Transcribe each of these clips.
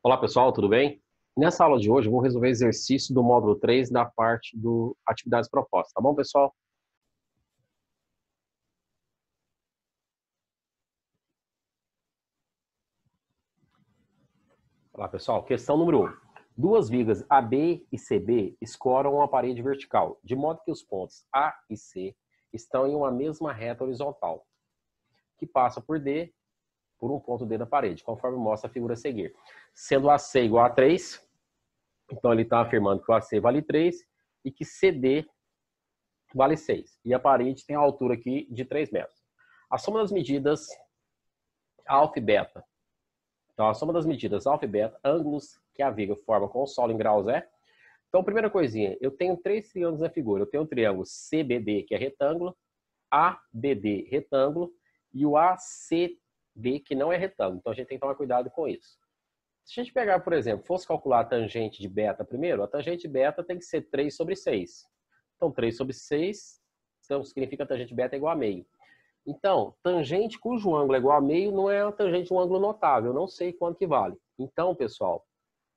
Olá pessoal, tudo bem? Nessa aula de hoje eu vou resolver exercício do módulo 3 da parte do atividades propostas, tá bom pessoal? Olá pessoal, questão número 1. Duas vigas AB e CB escoram uma parede vertical, de modo que os pontos A e C estão em uma mesma reta horizontal, que passa por um ponto D da parede, conforme mostra a figura a seguir. Sendo AC igual a 3, então ele está afirmando que o AC vale 3 e que CD vale 6. E a parede tem a altura aqui de 3 metros. A soma das medidas alfa e beta. Então, a soma das medidas alfa e beta, ângulos que a viga forma com o solo em graus é. Então, primeira coisinha, eu tenho 3 triângulos na figura. Eu tenho um triângulo CBD, que é retângulo, ABD, retângulo, e o ACD, que não é retângulo. Então, a gente tem que tomar cuidado com isso. Se a gente pegar, por exemplo, fosse calcular a tangente de beta primeiro, a tangente de beta tem que ser 3 sobre 6. Então, 3 sobre 6, então, significa que a tangente beta é igual a meio. Então, tangente cujo ângulo é igual a meio não é uma tangente de um ângulo notável. Eu não sei quanto que vale. Então, pessoal,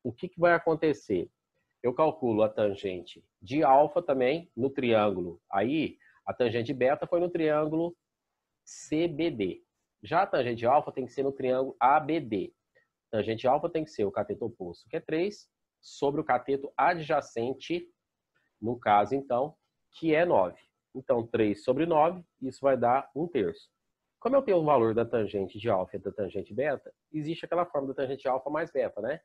o que vai acontecer? Eu calculo a tangente de alfa também no triângulo. Aí, a tangente de beta foi no triângulo CBD. Já a tangente de alfa tem que ser no triângulo ABD. Tangente de alfa tem que ser o cateto oposto, que é 3, sobre o cateto adjacente, no caso, então, que é 9. Então, 3 sobre 9, isso vai dar 1/3. Como eu tenho o valor da tangente de alfa e da tangente beta, existe aquela forma da tangente de alfa mais beta, né?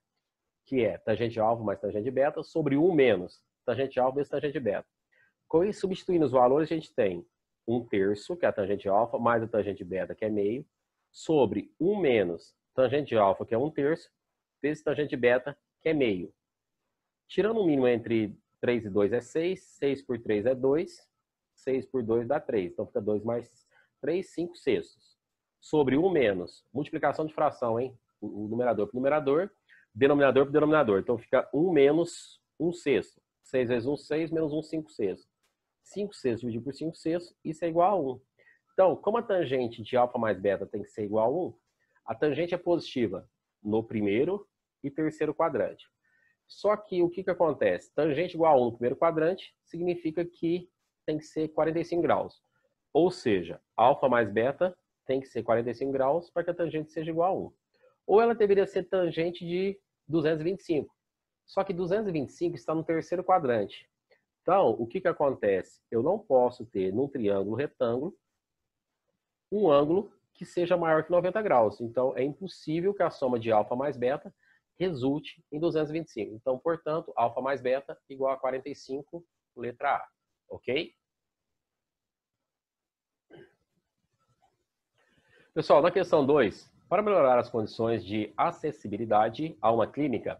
Que é tangente de alfa mais tangente de beta sobre 1 menos tangente de alfa vezes tangente de beta. Com isso, substituindo os valores, a gente tem 1/3, que é a tangente de alfa, mais a tangente de beta, que é meio, sobre 1 menos tangente de alfa, que é 1/3, vezes tangente de beta, que é meio. Tirando o mínimo entre 3 e 2 é 6, 6 por 3 é 2, 6 por 2 dá 3. Então fica 2 mais 3, 5 sextos. Sobre 1 menos, multiplicação de fração, hein? O numerador para o numerador, denominador para o denominador. Então fica 1 menos 1 sexto. 6 vezes 1, 6, menos 1, 5 sextos. 5 sextos dividido por 5 sextos, isso é igual a 1. Então, como a tangente de alfa mais beta tem que ser igual a 1, a tangente é positiva no primeiro e terceiro quadrante. Só que o que acontece? Tangente igual a 1 no primeiro quadrante significa que tem que ser 45 graus. Ou seja, alfa mais beta tem que ser 45 graus para que a tangente seja igual a 1. Ou ela deveria ser tangente de 225. Só que 225 está no terceiro quadrante. Então, o que acontece? Eu não posso ter num triângulo retângulo um ângulo que seja maior que 90 graus. Então, é impossível que a soma de alfa mais beta resulte em 225. Então, portanto, alfa mais beta igual a 45, letra A. Ok? Pessoal, na questão 2, para melhorar as condições de acessibilidade a uma clínica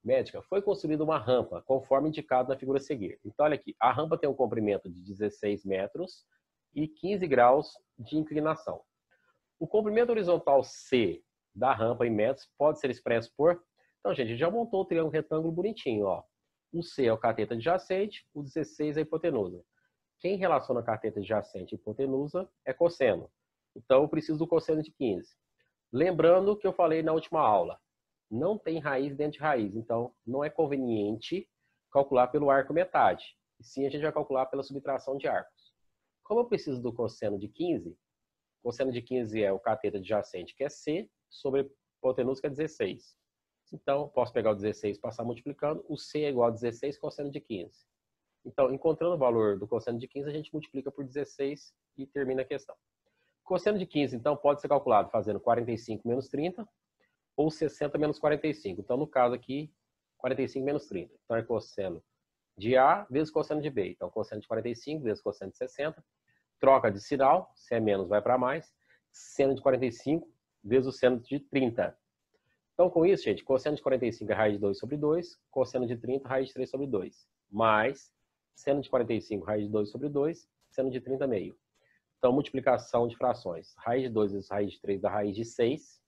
médica, foi construída uma rampa, conforme indicado na figura a seguir. Então, olha aqui, a rampa tem um comprimento de 16 metros e 15 graus de inclinação. O comprimento horizontal C da rampa em metros pode ser expresso por... Então, gente, a gente já montou o triângulo retângulo bonitinho, ó. O C é o cateto adjacente, o 16 é a hipotenusa. Quem relaciona a cateto adjacente e hipotenusa é cosseno. Então, eu preciso do cosseno de 15. Lembrando que eu falei na última aula, não tem raiz dentro de raiz, então não é conveniente calcular pelo arco metade. E sim, a gente vai calcular pela subtração de arcos. Como eu preciso do cosseno de 15, cosseno de 15 é o cateto adjacente, que é C, sobre hipotenusa, que é 16. Então, posso pegar o 16 e passar multiplicando. O C é igual a 16 cosseno de 15. Então, encontrando o valor do cosseno de 15, a gente multiplica por 16 e termina a questão. Cosseno de 15, então, pode ser calculado fazendo 45 menos 30 ou 60 menos 45. Então, no caso aqui, 45 menos 30. Então, é cosseno de A vezes cosseno de B. Então, cosseno de 45 vezes cosseno de 60. Troca de sinal, se é menos vai para mais. Seno de 45 vezes o seno de 30. Então, com isso, gente, cosseno de 45 é raiz de 2 sobre 2, cosseno de 30, raiz de 3 sobre 2. Mais seno de 45, raiz de 2 sobre 2, seno de 30 meio. Então, multiplicação de frações. Raiz de 2 vezes raiz de 3 dá raiz de 6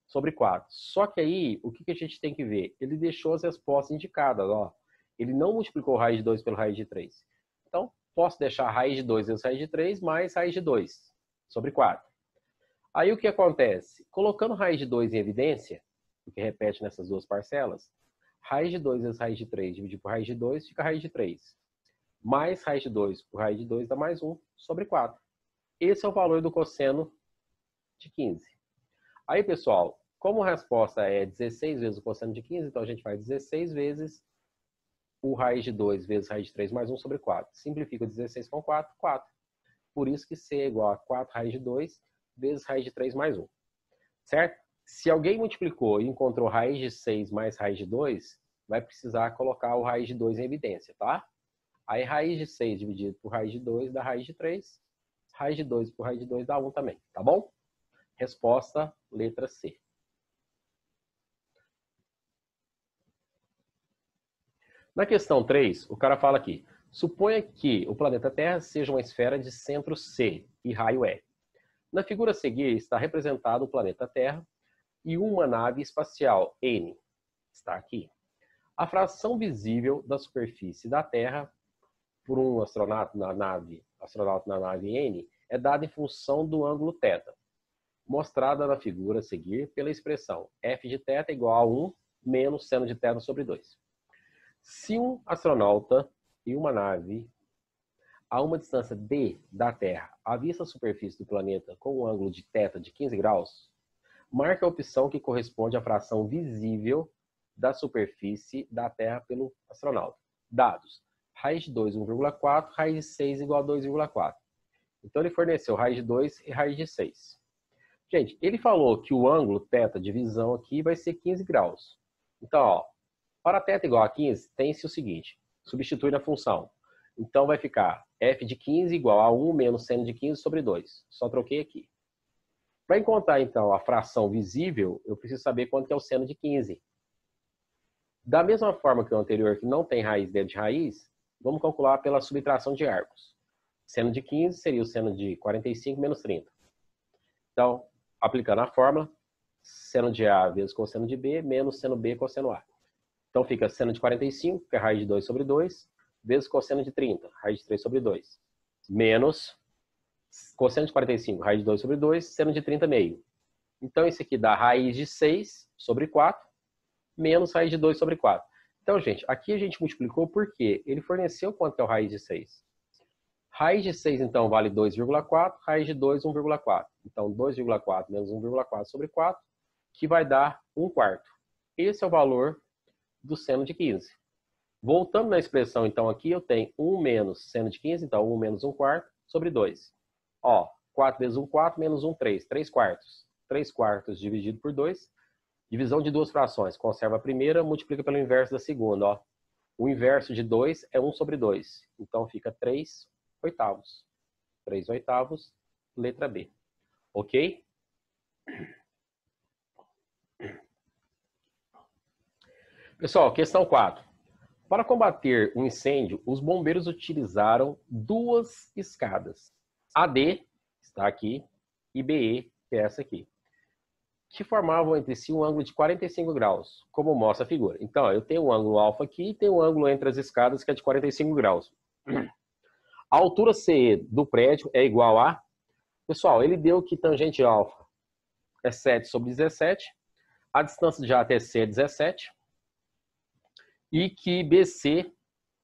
sobre 4. Só que aí, o que a gente tem que ver? Ele deixou as respostas indicadas, ó. Ele não multiplicou raiz de 2 pelo raiz de 3. Então, posso deixar raiz de 2 vezes raiz de 3 mais raiz de 2 sobre 4. Aí, o que acontece? Colocando raiz de 2 em evidência, porque repete nessas duas parcelas, raiz de 2 vezes raiz de 3 dividido por raiz de 2 fica raiz de 3. Mais raiz de 2 por raiz de 2 dá mais 1 sobre 4. Esse é o valor do cosseno de 15. Aí, pessoal, como a resposta é 16 vezes o cosseno de 15, então a gente faz 16 vezes o raiz de 2 vezes raiz de 3 mais 1 sobre 4. Simplifica 16 com 4, 4. Por isso que C é igual a 4 raiz de 2 vezes raiz de 3 mais 1. Certo? Se alguém multiplicou e encontrou raiz de 6 mais raiz de 2, vai precisar colocar o raiz de 2 em evidência, tá? Aí raiz de 6 dividido por raiz de 2 dá raiz de 3. Raiz de 2 por raiz de 2 dá 1 também, tá bom? Resposta, letra C. Na questão 3, o cara fala aqui, suponha que o planeta Terra seja uma esfera de centro C e raio E. Na figura a seguir está representado o planeta Terra e uma nave espacial, N, está aqui. A fração visível da superfície da Terra por um astronauta na nave N é dada em função do ângulo θ, mostrada na figura a seguir pela expressão f de θ igual a 1 menos seno de θ sobre 2. Se um astronauta e uma nave a uma distância d da Terra avista a superfície do planeta com um ângulo de θ de 15 graus, marque a opção que corresponde à fração visível da superfície da Terra pelo astronauta. Dados: raiz de 2, 1,4, raiz de 6 igual a 2,4. Então ele forneceu raiz de 2 e raiz de 6. Gente, ele falou que o ângulo θ de visão aqui vai ser 15 graus. Então, ó, para θ igual a 15, tem-se o seguinte, substitui na função. Então vai ficar f de 15 igual a 1 menos seno de 15 sobre 2. Só troquei aqui. Para encontrar, então, a fração visível, eu preciso saber quanto que é o seno de 15. Da mesma forma que o anterior, que não tem raiz dentro de raiz, vamos calcular pela subtração de arcos. Seno de 15 seria o seno de 45 menos 30. Então, aplicando a fórmula, seno de A vezes cosseno de B, menos seno B cosseno A. Então fica seno de 45, que é raiz de 2 sobre 2, vezes cosseno de 30, raiz de 3 sobre 2, menos cosseno de 45, raiz de 2 sobre 2, seno de 30 meio. Então isso aqui dá raiz de 6 sobre 4, menos raiz de 2 sobre 4. Então, gente, aqui a gente multiplicou porque ele forneceu quanto é o raiz de 6. Raiz de 6, então, vale 2,4, raiz de 2, 1,4. Então, 2,4 menos 1,4 sobre 4, que vai dar 1/4. Esse é o valor do seno de 15. Voltando na expressão, então, aqui eu tenho 1 menos seno de 15, então 1 menos 1/4 sobre 2. Ó, 4 vezes 1, 4, menos 1, 3. 3/4. 3/4 dividido por 2. Divisão de duas frações. Conserva a primeira, multiplica pelo inverso da segunda. Ó. O inverso de 2 é 1 sobre 2. Então fica 3/8. 3/8, letra B. Ok? Pessoal, questão 4. Para combater um incêndio, os bombeiros utilizaram duas escadas. AD, está aqui, e BE, que é essa aqui, que formavam entre si um ângulo de 45 graus, como mostra a figura. Então, ó, eu tenho um ângulo alfa aqui e tenho um ângulo entre as escadas que é de 45 graus. A altura CE do prédio é igual a... Pessoal, ele deu que tangente alfa é 7 sobre 17, a distância de A até C é 17, e que BC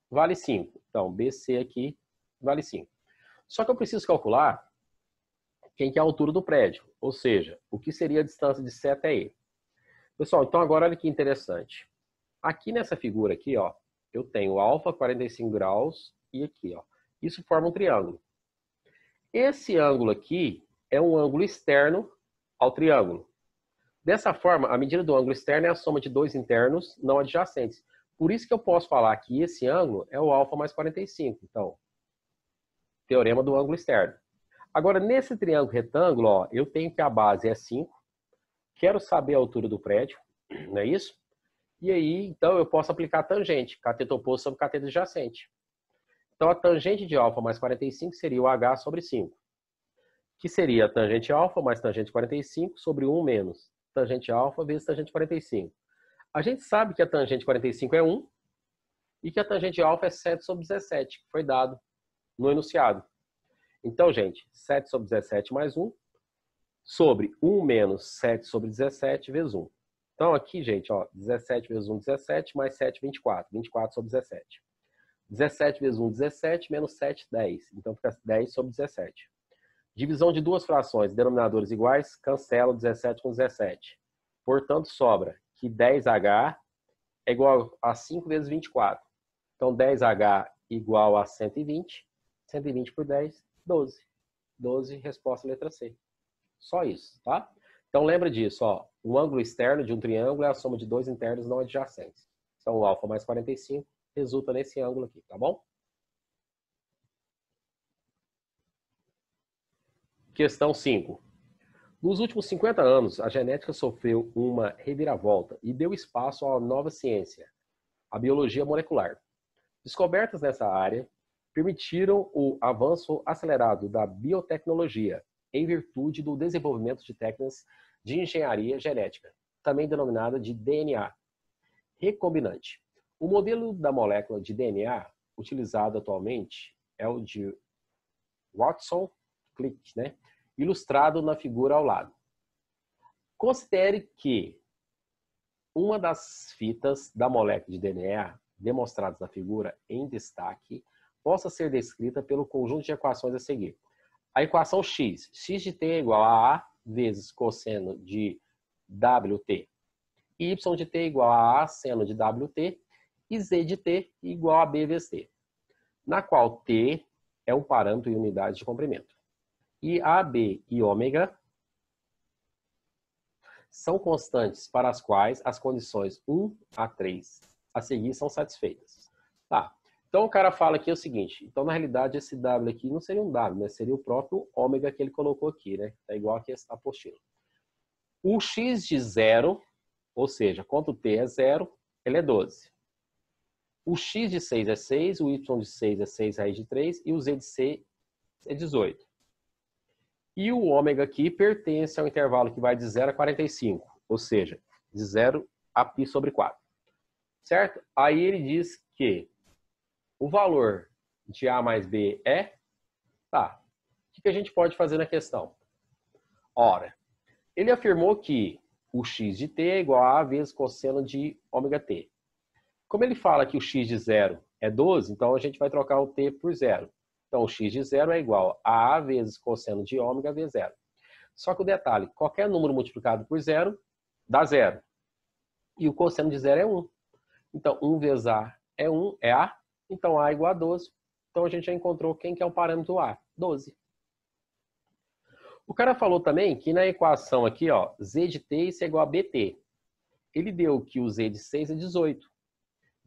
vale 5. Então, BC aqui vale 5. Só que eu preciso calcular quem que é a altura do prédio, ou seja, o que seria a distância de C até E. Pessoal, então agora olha que interessante. Aqui nessa figura aqui, ó, eu tenho alfa 45 graus e aqui, ó, isso forma um triângulo. Esse ângulo aqui é um ângulo externo ao triângulo. Dessa forma, a medida do ângulo externo é a soma de dois internos não adjacentes. Por isso que eu posso falar que esse ângulo é o alfa mais 45. Então, teorema do ângulo externo. Agora, nesse triângulo retângulo, ó, eu tenho que a base é 5. Quero saber a altura do prédio, não é isso? E aí, então, eu posso aplicar a tangente, cateto oposto sobre cateto adjacente. Então, a tangente de alfa mais 45 seria o H sobre 5. Que seria a tangente alfa mais tangente 45 sobre 1 menos tangente alfa vezes tangente 45. A gente sabe que a tangente 45 é 1 e que a tangente alfa é 7 sobre 17, que foi dado no enunciado. Então, gente, 7 sobre 17 mais 1 sobre 1 menos 7 sobre 17 vezes 1. Então, aqui, gente, ó, 17 vezes 1, 17, mais 7, 24. 24 sobre 17. 17 vezes 1, 17, menos 7, 10. Então, fica 10 sobre 17. Divisão de duas frações, denominadores iguais, cancela 17 com 17. Portanto, sobra que 10H é igual a 5 vezes 24. Então, 10H igual a 120. 120 por 10, 12. 12, resposta letra C. Só isso, tá? Então, lembra disso, ó. O ângulo externo de um triângulo é a soma de dois internos não adjacentes. Então, o alfa mais 45 resulta nesse ângulo aqui, tá bom? Questão 5. Nos últimos 50 anos, a genética sofreu uma reviravolta e deu espaço a uma nova ciência, a biologia molecular. Descobertas nessa área permitiram o avanço acelerado da biotecnologia, em virtude do desenvolvimento de técnicas de engenharia genética, também denominada de DNA recombinante. O modelo da molécula de DNA utilizado atualmente é o de Watson-Crick, né? Ilustrado na figura ao lado. Considere que uma das fitas da molécula de DNA demonstradas na figura em destaque possa ser descrita pelo conjunto de equações a seguir. A equação x de t é igual a A vezes cosseno de WT, y de t é igual a A seno de WT e z de t igual a B vezes t, na qual t é um parâmetro em unidade de comprimento. E A, B e ômega são constantes para as quais as condições 1 a 3 a seguir são satisfeitas. Tá. Então o cara fala aqui o seguinte, então na realidade esse W aqui não seria um W, né? Seria o próprio ômega que ele colocou aqui, né? É igual aqui a apostila. O x de 0, ou seja, quanto t é 0, ele é 12. O x de 6 é 6, o y de 6 é 6 raiz de 3 e o z de 6 é 18. E o ômega aqui pertence ao intervalo que vai de 0 a 45, ou seja, de 0 a π sobre 4. Certo? Aí ele diz que o valor de A mais B é... Tá. O que a gente pode fazer na questão? Ora, ele afirmou que o x de t é igual a A vezes cosseno de ômega t. Como ele fala que o x de 0 é 12, então a gente vai trocar o t por 0. Então, o x de 0 é igual a A vezes cosseno de ômega vezes 0. Só que o detalhe, qualquer número multiplicado por 0 dá 0. E o cosseno de 0 é 1. Então, 1 vezes A é 1, é A. Então, A é igual a 12. Então, a gente já encontrou quem que é o parâmetro A, 12. O cara falou também que na equação aqui, ó, Z de t isso é igual a BT. Ele deu que o Z de 6 é 18.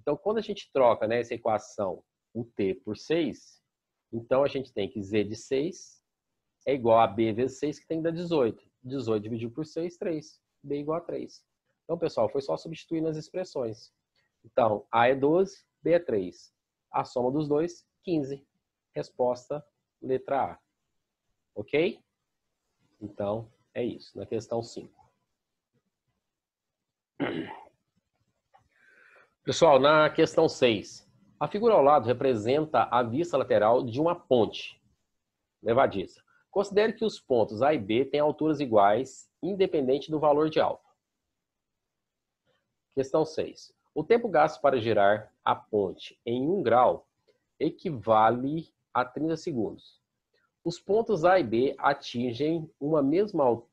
Então, quando a gente troca, né, essa equação, o t por 6, então a gente tem que Z de 6 é igual a B vezes 6, que tem que dar 18. 18 dividido por 6, 3. B é igual a 3. Então, pessoal, foi só substituir nas expressões. Então, A é 12, B é 3. A soma dos dois, 15. Resposta, letra A. Ok? Então, é isso, na questão 5. Pessoal, na questão 6, a figura ao lado representa a vista lateral de uma ponte levadiça. Considere que os pontos A e B têm alturas iguais, independente do valor de alfa. Questão 6. O tempo gasto para girar a ponte em 1 grau equivale a 30 segundos. Os pontos A e B atingem uma mesma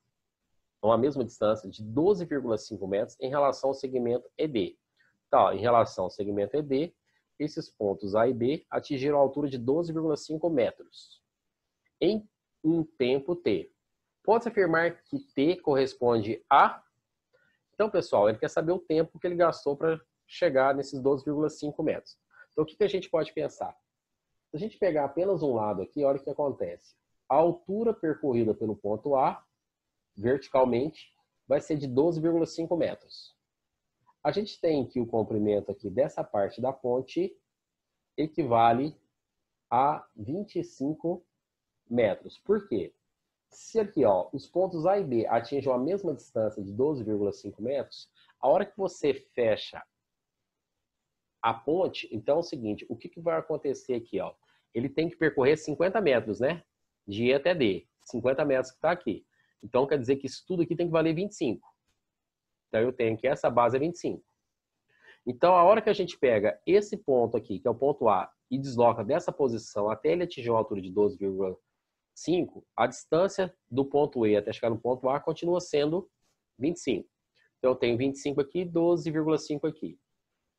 distância de 12,5 metros em relação ao segmento ED. Então, em relação ao segmento ED, esses pontos A e B atingiram a altura de 12,5 metros em um tempo T. Pode-se afirmar que T corresponde a... Então, pessoal, ele quer saber o tempo que ele gastou para chegar nesses 12,5 metros. Então, o que a gente pode pensar? Se a gente pegar apenas um lado aqui, olha o que acontece. A altura percorrida pelo ponto A, verticalmente, vai ser de 12,5 metros. A gente tem que o comprimento aqui dessa parte da ponte equivale a 25 metros. Por quê? Se aqui, ó, os pontos A e B atingem a mesma distância de 12,5 metros, a hora que você fecha a ponte, então é o seguinte, o que vai acontecer aqui, ó? Ele tem que percorrer 50 metros, né? De E até D. 50 metros que está aqui. Então, quer dizer que isso tudo aqui tem que valer 25. Então, eu tenho que essa base é 25. Então, a hora que a gente pega esse ponto aqui, que é o ponto A, e desloca dessa posição até ele atingir uma altura de 12,5, a distância do ponto E até chegar no ponto A continua sendo 25. Então, eu tenho 25 aqui, 12,5 aqui.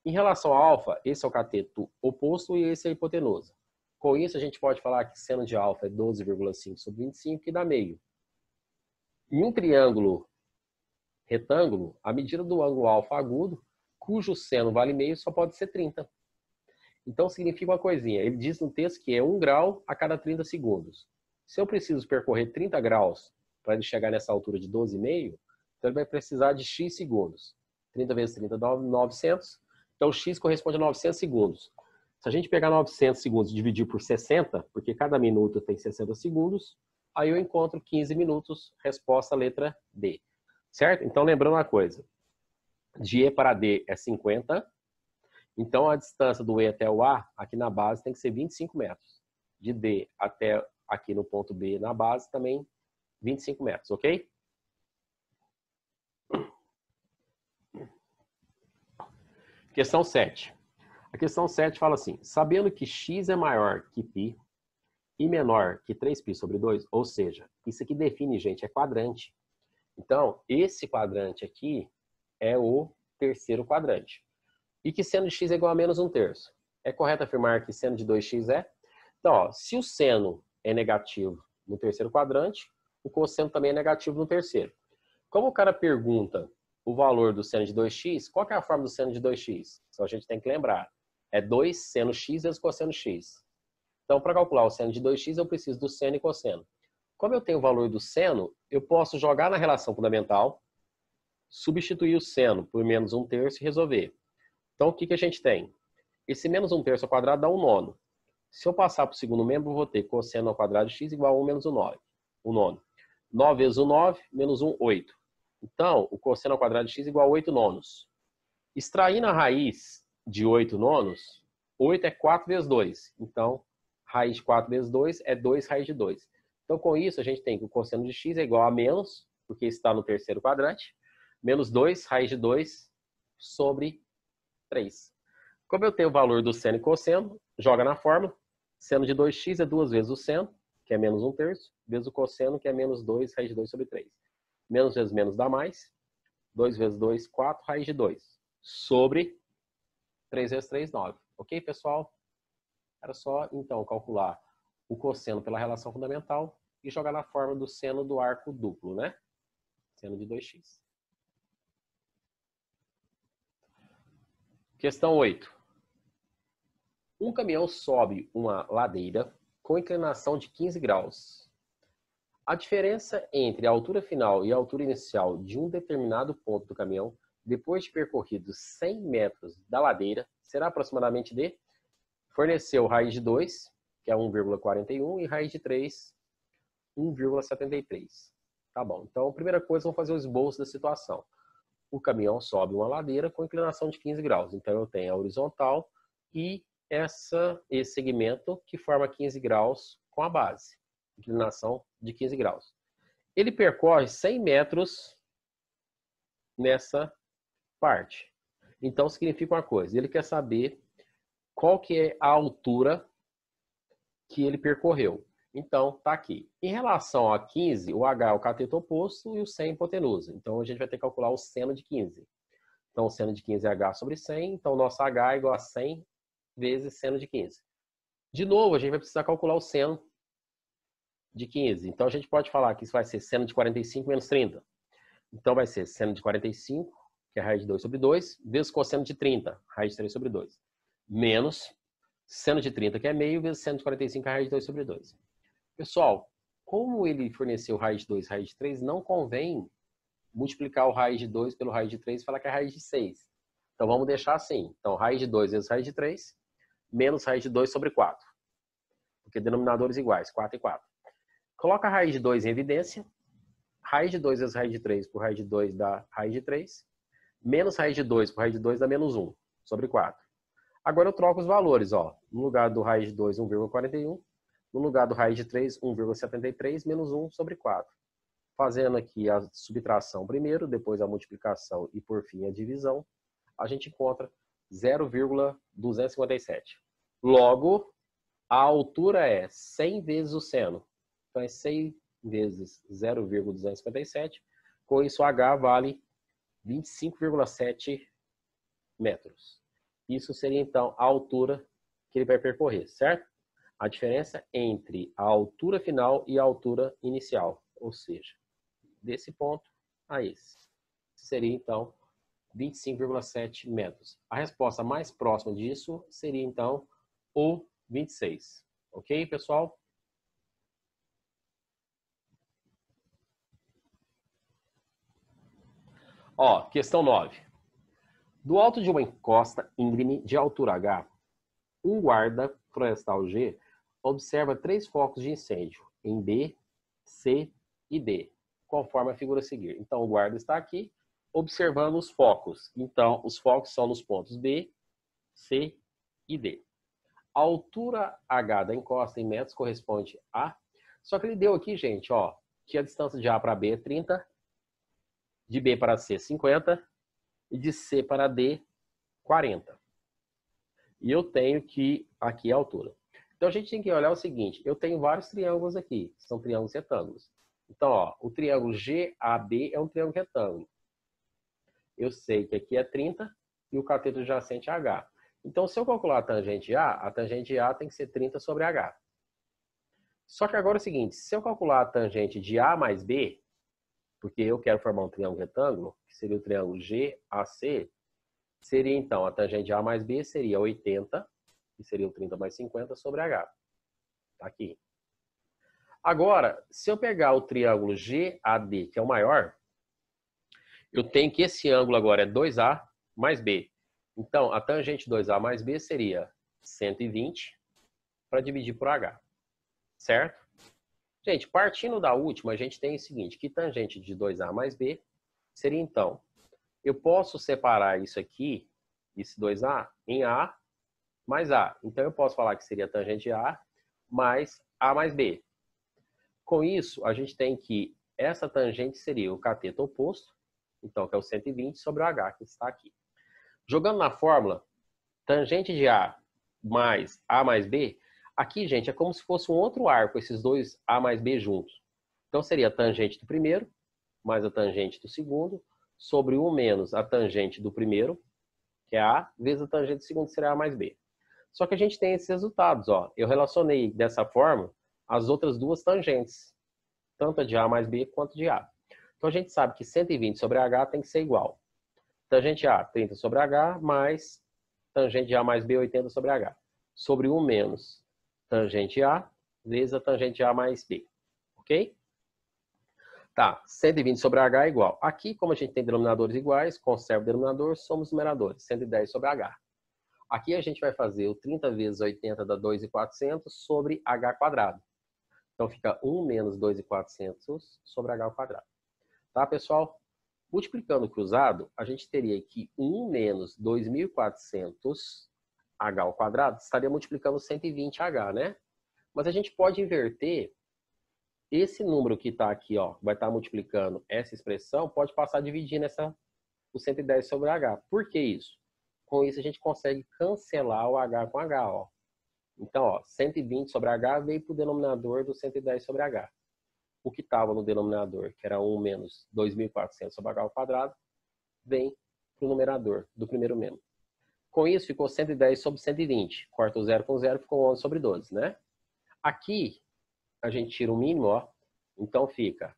Em relação ao alfa, esse é o cateto oposto e esse é a hipotenusa. Com isso, a gente pode falar que seno de alfa é 12,5 sobre 25, que dá meio. Em um triângulo retângulo, a medida do ângulo alfa agudo, cujo seno vale meio, só pode ser 30. Então, significa uma coisinha. Ele diz no texto que é 1 grau a cada 30 segundos. Se eu preciso percorrer 30 graus para ele chegar nessa altura de 12,5, então ele vai precisar de x segundos. 30 vezes 30 dá 900. Então, x corresponde a 900 segundos. Se a gente pegar 900 segundos e dividir por 60, porque cada minuto tem 60 segundos, aí eu encontro 15 minutos, resposta letra D. Certo? Então, lembrando uma coisa. De E para D é 50. Então, a distância do E até o A, aqui na base, tem que ser 25 metros. De D até aqui no ponto B, na base, também 25 metros, ok? Questão 7. A questão 7 fala assim, sabendo que x é maior que π e menor que 3π sobre 2, ou seja, isso aqui define, gente, é quadrante. Então, esse quadrante aqui é o terceiro quadrante. E que seno de x é igual a menos 1/3. É correto afirmar que seno de 2x é? Então, ó, se o seno é negativo no terceiro quadrante, o cosseno também é negativo no terceiro. Como o cara pergunta o valor do seno de 2x, qual que é a forma do seno de 2x? Então, a gente tem que lembrar. É 2 seno x vezes cosseno x. Então, para calcular o seno de 2x, eu preciso do seno e cosseno. Como eu tenho o valor do seno, eu posso jogar na relação fundamental, substituir o seno por menos 1/3 e resolver. Então, o que a gente tem? Esse menos 1/3 ao quadrado dá 1/9. Se eu passar para o segundo membro, eu vou ter cosseno ao quadrado de x igual a 1 menos 1/9. 1/9. 9 vezes 1/9, menos 1, 8. Então, o cosseno ao quadrado de x igual a 8/9. Extraindo a raiz de 8/9, 8 é 4 vezes 2. Então, raiz de 4 vezes 2 é 2 raiz de 2. Então, com isso, a gente tem que o cosseno de x é igual a menos, porque está no terceiro quadrante, menos 2 raiz de 2 sobre 3. Como eu tenho o valor do seno e cosseno, joga na fórmula. Seno de 2x é 2 vezes o seno, que é menos 1/3, vezes o cosseno, que é menos 2 raiz de 2 sobre 3. Menos vezes menos dá mais. 2 vezes 2, 4 raiz de 2. Sobre 3 vezes 3, 9. Ok, pessoal? Era só, então, calcular o cosseno pela relação fundamental e jogar na fórmula do seno do arco duplo, né? Seno de 2x. Questão 8. Um caminhão sobe uma ladeira com inclinação de 15 graus. A diferença entre a altura final e a altura inicial de um determinado ponto do caminhão, depois de percorridos 100 metros da ladeira, será aproximadamente de... Forneceu raiz de 2, que é 1,41, e raiz de 3, 1,73. Tá bom. Então, primeira coisa, vamos fazer o esboço da situação. O caminhão sobe uma ladeira com inclinação de 15 graus. Então, eu tenho a horizontal e esse segmento que forma 15 graus com a base. Inclinação de 15 graus. Ele percorre 100 metros nessa parte. Então, significa uma coisa. Ele quer saber qual que é a altura que ele percorreu. Então, tá aqui. Em relação a 15, o H é o cateto oposto e o 100 é a hipotenusa. Então, a gente vai ter que calcular o seno de 15. Então, o seno de 15 é H sobre 100. Então, o nosso H é igual a 100 vezes seno de 15. De novo, a gente vai precisar calcular o seno de 15. Então, a gente pode falar que isso vai ser seno de 45 menos 30. Então, vai ser seno de 45, que é raiz de 2 sobre 2, vezes cosseno de 30, raiz de 3 sobre 2. Menos seno de 30, que é meio, vezes seno de 45, que é raiz de 2 sobre 2. Pessoal, como ele forneceu raiz de 2 raiz de 3, não convém multiplicar o raiz de 2 pelo raiz de 3 e falar que é raiz de 6. Então, vamos deixar assim. Então, raiz de 2 vezes raiz de 3, menos raiz de 2 sobre 4. Porque denominadores iguais, 4 e 4. Coloca a raiz de 2 em evidência. Raiz de 2 vezes raiz de 3 por raiz de 2 dá raiz de 3. Menos raiz de 2 por raiz de 2 dá menos 1 sobre 4. Agora eu troco os valores. Ó. No lugar do raiz de 2, 1,41. No lugar do raiz de 3, 1,73 menos 1 sobre 4. Fazendo aqui a subtração primeiro, depois a multiplicação e por fim a divisão, a gente encontra 0,257. Logo, a altura é 100 vezes o seno. Então é 100 vezes 0,257. Com isso, H vale 25,7 metros. Isso seria, então, a altura que ele vai percorrer, certo? A diferença entre a altura final e a altura inicial, ou seja, desse ponto a esse. Seria, então, 25,7 metros. A resposta mais próxima disso seria, então, o 26. Ok, pessoal? Ó, questão 9. Do alto de uma encosta íngreme de altura H, um guarda florestal G observa 3 focos de incêndio em B, C e D, conforme a figura a seguir. Então, o guarda está aqui observando os focos. Então, os focos são nos pontos B, C e D. A altura H da encosta em metros corresponde a... Só que ele deu aqui, gente, ó, que a distância de A para B é 30, de B para C 50 e de C para D 40. E eu tenho que aqui a altura. Então a gente tem que olhar o seguinte, eu tenho vários triângulos aqui, são triângulos retângulos. Então, ó, o triângulo GAB é um triângulo retângulo. Eu sei que aqui é 30 e o cateto adjacente é H. Então, se eu calcular a tangente A tem que ser 30 sobre H. Só que agora é o seguinte, se eu calcular a tangente de A mais B, porque eu quero formar um triângulo retângulo, que seria o triângulo GAC, seria então a tangente de A mais B seria 80, que seria o 30 mais 50 sobre H. Tá aqui. Agora, se eu pegar o triângulo GAD, que é o maior, eu tenho que esse ângulo agora é 2A mais B. Então, a tangente 2A mais B seria 120 para dividir por H. Certo? Gente, partindo da última, a gente tem o seguinte, que tangente de 2A mais B seria então, eu posso separar isso aqui, esse 2A, em A mais A. Então, eu posso falar que seria tangente A mais A mais B. Com isso, a gente tem que essa tangente seria o cateto oposto, então, que é o 120 sobre o H, que está aqui. Jogando na fórmula, tangente de A mais B, aqui, gente, é como se fosse um outro arco, esses dois A mais B juntos. Então, seria a tangente do primeiro, mais a tangente do segundo, sobre 1 menos a tangente do primeiro, que é A, vezes a tangente do segundo, seria A mais B. Só que a gente tem esses resultados, ó. Eu relacionei dessa forma as outras duas tangentes, tanto a de A mais B quanto de A. Então, a gente sabe que 120 sobre H tem que ser igual. Tangente A, 30 sobre H, mais tangente de A mais B, 80 sobre H. Sobre 1 menos tangente A, vezes a tangente de A mais B. Ok? Tá, 120 sobre H é igual. Aqui, como a gente tem denominadores iguais, conserva o denominador, somos numeradores. 110 sobre H. Aqui a gente vai fazer o 30 vezes 80 dá 2.400 sobre H quadrado. Então, fica 1 menos 2.400 sobre H ao quadrado. Tá, pessoal? Multiplicando cruzado, a gente teria que 1 menos 2.400 H ao quadrado estaria multiplicando 120H, né? Mas a gente pode inverter esse número que está aqui, ó, vai estar multiplicando essa expressão, pode passar a dividir o 110 sobre H. Por que isso? Com isso a gente consegue cancelar o H com H, ó. Então, ó, 120 sobre H veio para o denominador do 110 sobre H. O que estava no denominador, que era 1 menos 2.400 sobre H ao quadrado, vem para o numerador do primeiro membro. Com isso, ficou 110 sobre 120. Corta o 0 com 0, ficou 11 sobre 12, né? Aqui, a gente tira o mínimo, ó. Então, fica...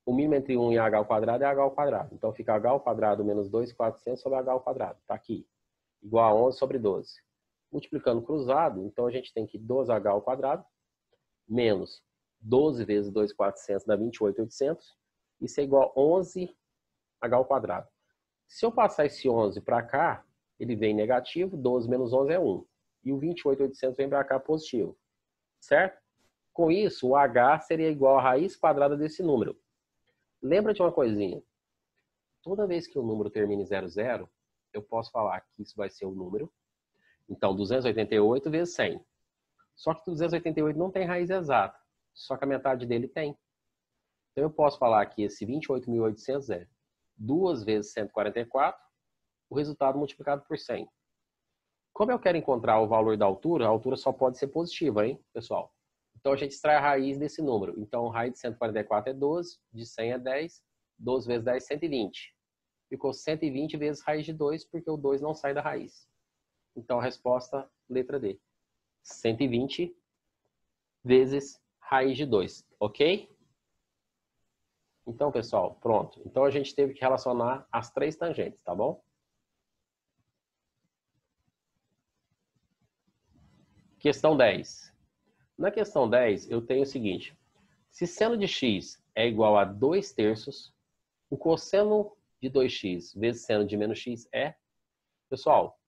O mínimo entre 1 e H ao quadrado é H ao quadrado. Então, fica H ao quadrado menos 2.400 sobre H ao quadrado. Tá aqui. Igual a 11 sobre 12. Multiplicando cruzado, então a gente tem que 12H ao quadrado menos 12 vezes 2.400 dá 28.800. Isso é igual a 11H ao quadrado. Se eu passar esse 11 para cá, ele vem negativo, 12 menos 11 é 1. E o 28.800 vem para cá positivo. Certo? Com isso, o H seria igual a raiz quadrada desse número. Lembra de uma coisinha. Toda vez que o número termina em 00, eu posso falar que isso vai ser o número. Então, 288 vezes 100. Só que 288 não tem raiz exata. Só que a metade dele tem. Então, eu posso falar que esse 28.800 é 2 vezes 144, o resultado multiplicado por 100. Como eu quero encontrar o valor da altura, a altura só pode ser positiva, hein, pessoal? Então, a gente extrai a raiz desse número. Então, a raiz de 144 é 12, de 100 é 10, 12 vezes 10 é 120. Ficou 120 vezes raiz de 2, porque o 2 não sai da raiz. Então, a resposta, letra D. 120 vezes raiz de 2, ok? Então, pessoal, pronto. Então, a gente teve que relacionar as 3 tangentes, tá bom? Questão 10. Na questão 10, eu tenho o seguinte. Se seno de x é igual a 2 terços, o cosseno de 2x vezes seno de menos x é... Pessoal,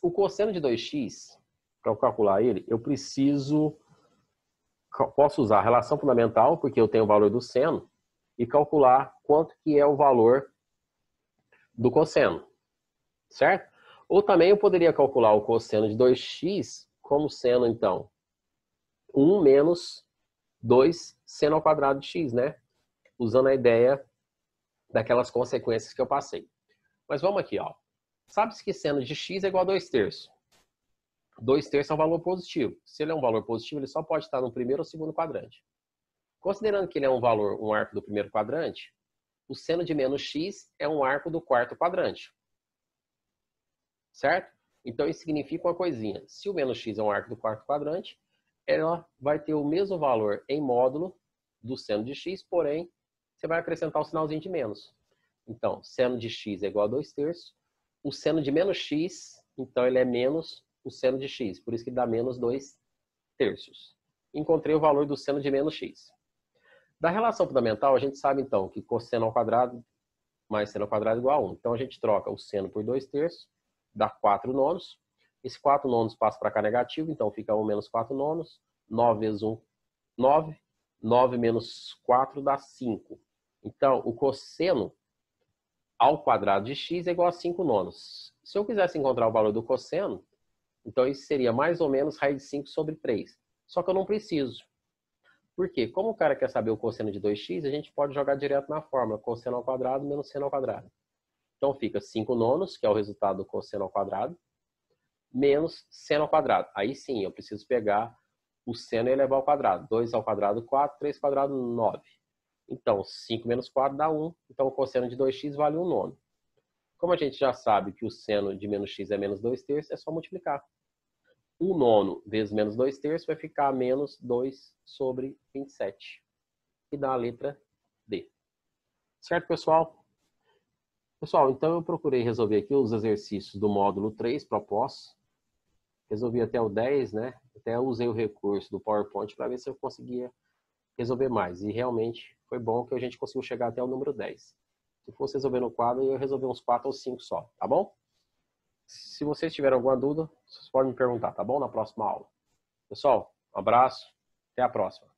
o cosseno de 2x, para eu calcular ele, eu posso usar a relação fundamental, porque eu tenho o valor do seno, e calcular quanto que é o valor do cosseno, certo? Ou também eu poderia calcular o cosseno de 2x como seno, então, 1 menos 2 seno ao quadrado de x, né? Usando a ideia daquelas consequências que eu passei. Mas vamos aqui, ó. Sabe-se que seno de x é igual a 2 terços. 2 terços é um valor positivo. Se ele é um valor positivo, ele só pode estar no primeiro ou segundo quadrante. Considerando que ele é um arco do primeiro quadrante, o seno de menos x é um arco do quarto quadrante. Certo? Então, isso significa uma coisinha. Se o menos x é um arco do quarto quadrante, ela vai ter o mesmo valor em módulo do seno de x, porém, você vai acrescentar o sinalzinho de menos. Então, seno de x é igual a 2 terços. O seno de menos x, então, ele é menos o seno de x. Por isso que dá menos 2 terços. Encontrei o valor do seno de menos x. Da relação fundamental, a gente sabe, então, que cosseno ao quadrado mais seno ao quadrado é igual a 1. Então, a gente troca o seno por 2 terços, dá 4 nonos. Esse 4 nonos passa para cá negativo, então fica 1 menos 4 nonos. 9 vezes 1, 9. 9 menos 4 dá 5. Então, o cosseno ao quadrado de x é igual a 5 nonos. Se eu quisesse encontrar o valor do cosseno, então isso seria mais ou menos raiz de 5 sobre 3. Só que eu não preciso. Por quê? Como o cara quer saber o cosseno de 2x, a gente pode jogar direto na fórmula. Cosseno ao quadrado menos seno ao quadrado. Então fica 5 nonos, que é o resultado do cosseno ao quadrado, menos seno ao quadrado. Aí sim, eu preciso pegar o seno e elevar ao quadrado. 2 ao quadrado, 4. 3 ao quadrado, 9. Então, 5 menos 4 dá 1. Então, o cosseno de 2x vale 1 nono. Como a gente já sabe que o seno de menos x é menos 2 terços, é só multiplicar. 1 nono vezes menos 2 terços vai ficar menos 2 sobre 27. E dá a letra D. Certo, pessoal? Pessoal, então eu procurei resolver aqui os exercícios do módulo 3 propostos. Resolvi até o 10, né? Até usei o recurso do PowerPoint para ver se eu conseguia resolver mais. E realmente foi bom que a gente conseguiu chegar até o número 10. Se fosse resolver no quadro, eu ia resolver uns 4 ou 5 só, tá bom? Se vocês tiverem alguma dúvida, vocês podem me perguntar, tá bom? Na próxima aula. Pessoal, um abraço, até a próxima.